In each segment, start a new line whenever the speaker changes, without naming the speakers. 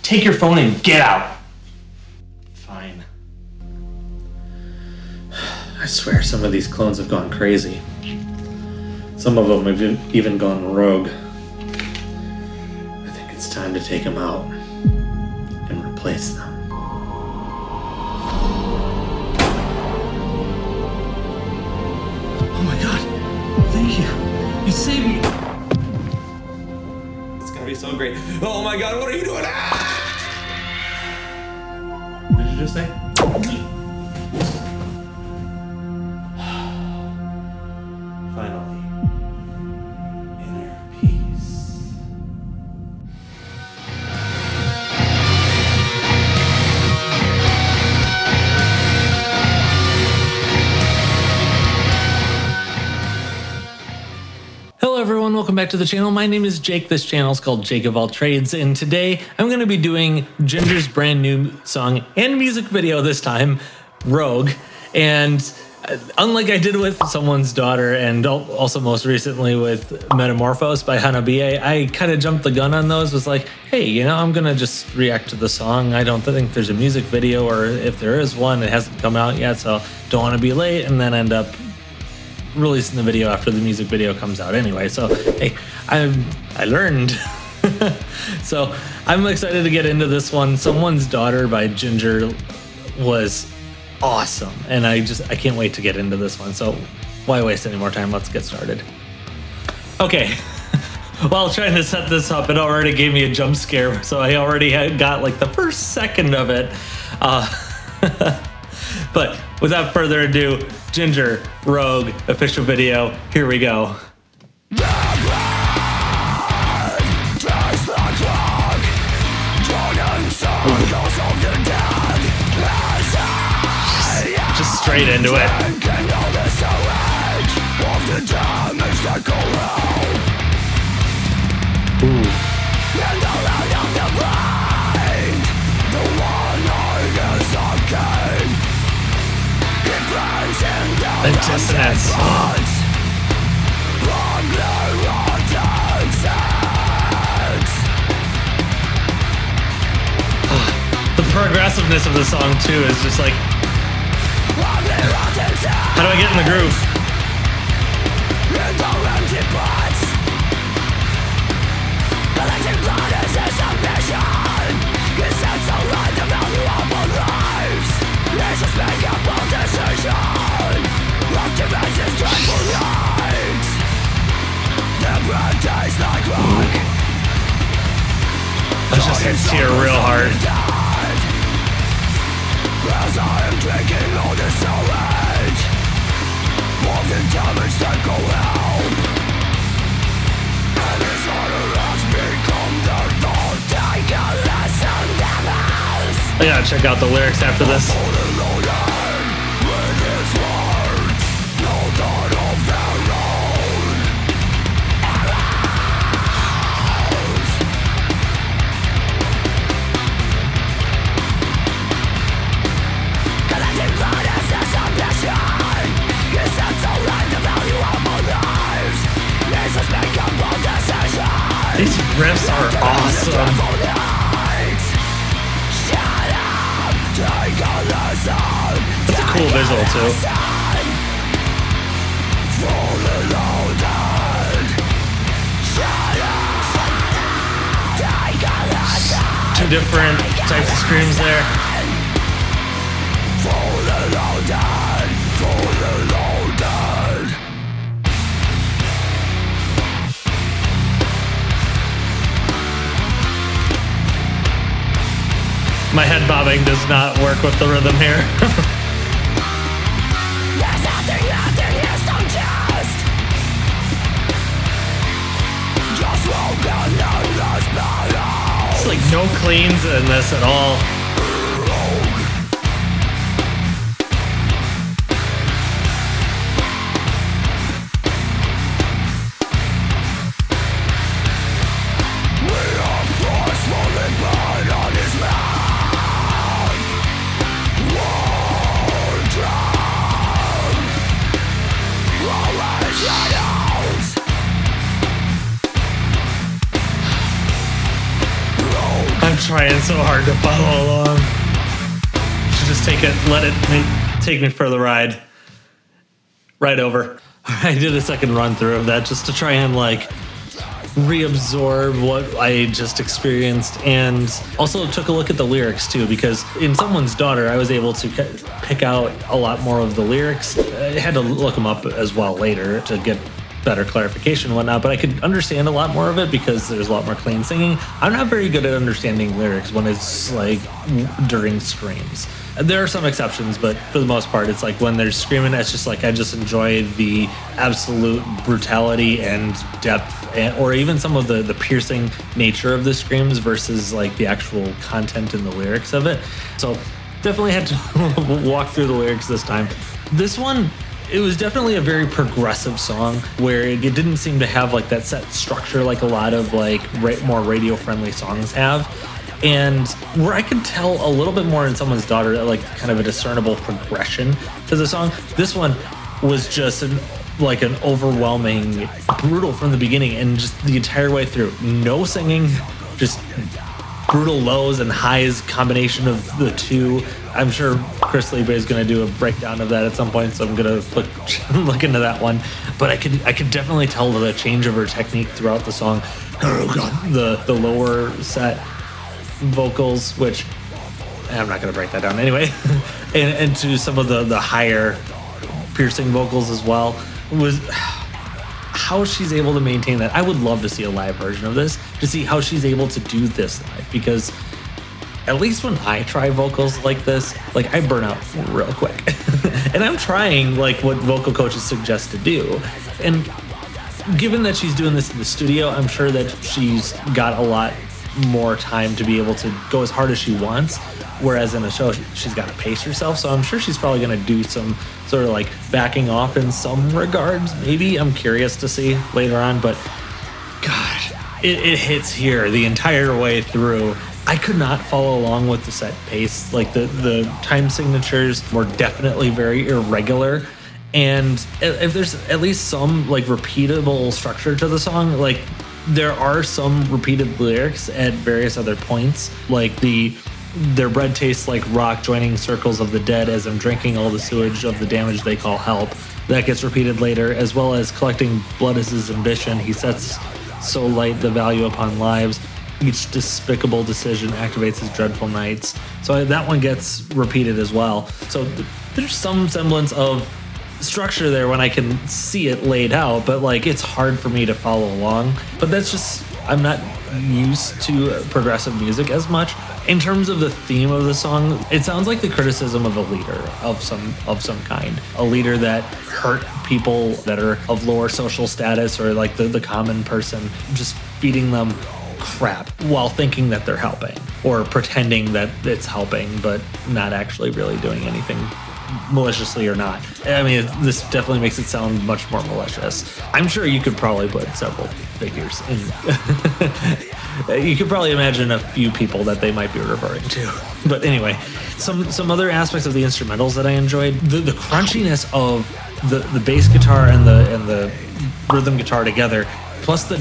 take your phone and get out. Fine. I swear some of these clones have gone crazy. Some of them have even gone rogue. I think it's time to take them out and replace them. Oh my god, thank you. You saved me. It's gonna be so great. Oh my god, what are you doing? Ah! What did you just say? Finally, inner peace. Hello everyone, welcome back to the channel. My name is Jake. This channel is called Jake of All Trades, and today I'm going to be doing Jinjer's brand new song and music video this time, Rogue. And unlike I did with Someone's Daughter and also most recently with Metamorphose by Hanabi, I kind of jumped the gun on those. Was like, hey, you know, I'm going to just react to the song. I don't think there's a music video, or if there is one, it hasn't come out yet, so don't want to be late and then end up releasing the video after the music video comes out anyway. So hey, I learned. So I'm excited to get into this one. Someone's Daughter by Jinjer was awesome, and I can't wait to get into this one. So why waste any more time? Let's get started. Okay. While trying to set this up, it already gave me a jump scare, so I already got like the first second of it. But without further ado, Jinjer, Rogue, official video, here we go. Just straight into it. Ooh. The dissonance. The progressiveness of the song too is just like, how do I get in the groove? That just hits here real hard. As I am drinking all the sewage of the damage that go out, and his order has become the thought. Take a lesson, devils. I gotta check out the lyrics after this. These riffs are awesome. That's a cool visual too. Two different types of screams there. My head bobbing does not work with the rhythm here. It's like no cleans in this at all. trying so hard to follow along. Should just let it take me for the ride. Right over. I did a second run through of that just to try and like reabsorb what I just experienced, and also took a look at the lyrics too, because in Someone's Daughter I was able to pick out a lot more of the lyrics. I had to look them up as well later to get better clarification and whatnot, but I could understand a lot more of it because there's a lot more clean singing. I'm not very good at understanding lyrics when it's like during screams. There are some exceptions, but for the most part, it's like when they're screaming, it's just like I just enjoy the absolute brutality and depth, or even some of the piercing nature of the screams versus like the actual content in the lyrics of it. So definitely had to walk through the lyrics this time. This one, it was definitely a very progressive song where it didn't seem to have like that set structure like a lot of like more radio-friendly songs have. And where I could tell a little bit more in Someone's Daughter, like kind of a discernible progression to the song, this one was just an overwhelming, brutal from the beginning and just the entire way through. No singing, just brutal lows and highs, combination of the two. I'm sure Chris Liebe is going to do a breakdown of that at some point, so I'm going to look into that one. But I could definitely tell the change of her technique throughout the song. Oh God, the lower set vocals, which I'm not going to break that down anyway, and to some of the higher piercing vocals as well, was how she's able to maintain that. I would love to see a live version of this to see how she's able to do this live, because at least when I try vocals like this, like I burn out real quick. And I'm trying like what vocal coaches suggest to do. And given that she's doing this in the studio, I'm sure that she's got a lot more time to be able to go as hard as she wants, whereas in a show she's got to pace herself. So I'm sure she's probably going to do some sort of like backing off in some regards. Maybe, I'm curious to see later on, but God, it hits here the entire way through. I could not follow along with the set pace. Like the time signatures were definitely very irregular. And if there's at least some like repeatable structure to the song, like there are some repeated lyrics at various other points, like their bread tastes like rock, joining circles of the dead as I'm drinking all the sewage of the damage they call help. That gets repeated later, as well as collecting blood is his ambition. He sets so light the value upon lives. Each despicable decision activates his dreadful nights. So that one gets repeated as well. So there's some semblance of structure there when I can see it laid out, but like it's hard for me to follow along. But that's just, I'm not used to progressive music as much. In terms of the theme of the song, it sounds like the criticism of a leader of some kind, a leader that hurt people that are of lower social status, or like the common person, just feeding them crap while thinking that they're helping, or pretending that it's helping but not actually really doing anything, maliciously or not. I mean, this definitely makes it sound much more malicious. I'm sure you could probably put several figures in. You could probably imagine a few people that they might be referring to. But anyway, some other aspects of the instrumentals that I enjoyed, the crunchiness of the bass guitar and the rhythm guitar together, plus the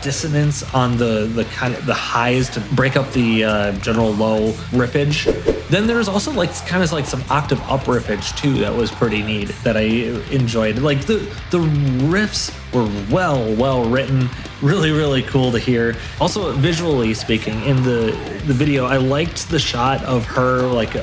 dissonance on the kind of the highs to break up the general low riffage. Then there's also like kind of like some octave up riffage too that was pretty neat that I enjoyed. Like the riffs were well written, really cool to hear. Also visually speaking, in the video, I liked the shot of her like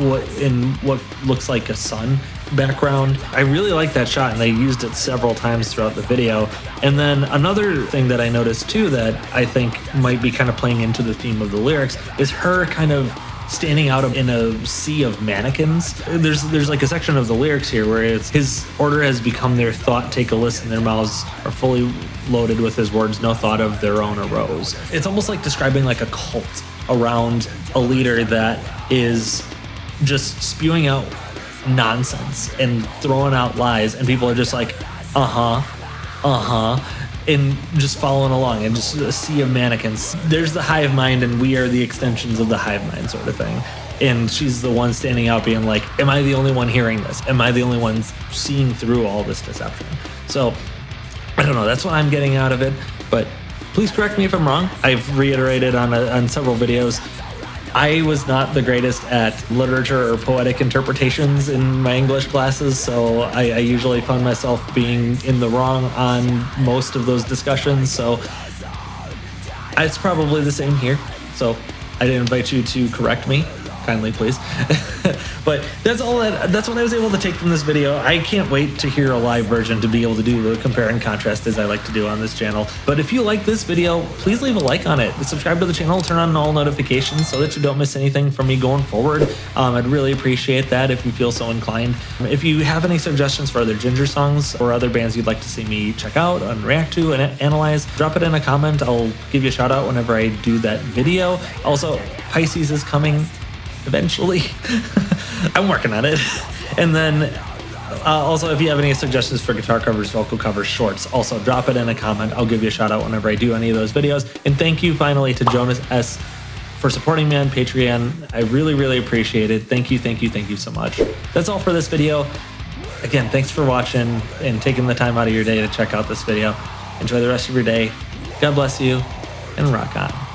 what looks like a sun background. I really like that shot, and they used it several times throughout the video. And then another thing that I noticed too that I think might be kind of playing into the theme of the lyrics is her kind of standing out in a sea of mannequins. There's like a section of the lyrics here where it's his order has become their thought, take a listen, their mouths are fully loaded with his words, no thought of their own arose. It's almost like describing like a cult around a leader that is just spewing out nonsense and throwing out lies, and people are just like and just following along, and just a sea of mannequins. There's the hive mind, and we are the extensions of the hive mind sort of thing. And she's the one standing out being like, am I the only one hearing this? Am I the only one seeing through all this deception? So I don't know, that's what I'm getting out of it. But Please correct me if I'm wrong. I've reiterated on several videos, I was not the greatest at literature or poetic interpretations in my English classes, so I usually found myself being in the wrong on most of those discussions, so it's probably the same here. So I'd invite you to correct me, kindly please. But that's what I was able to take from this video. I can't wait to hear a live version to be able to do the compare and contrast as I like to do on this channel. But if you like this video, please leave a like on it. Subscribe to the channel, turn on all notifications so that you don't miss anything from me going forward. I'd really appreciate that if you feel so inclined. If you have any suggestions for other Jinjer songs or other bands you'd like to see me check out and react to and analyze, drop it in a comment. I'll give you a shout out whenever I do that video. Also, Pisces is coming eventually. I'm working on it. And then also, if you have any suggestions for guitar covers, vocal covers, shorts, also drop it in a comment. I'll give you a shout out whenever I do any of those videos. And thank you finally to Jonas S for supporting me on Patreon. I really, really appreciate it. Thank you, thank you, thank you so much. That's all for this video. Again, thanks for watching and taking the time out of your day to check out this video. Enjoy the rest of your day. God bless you, and rock on.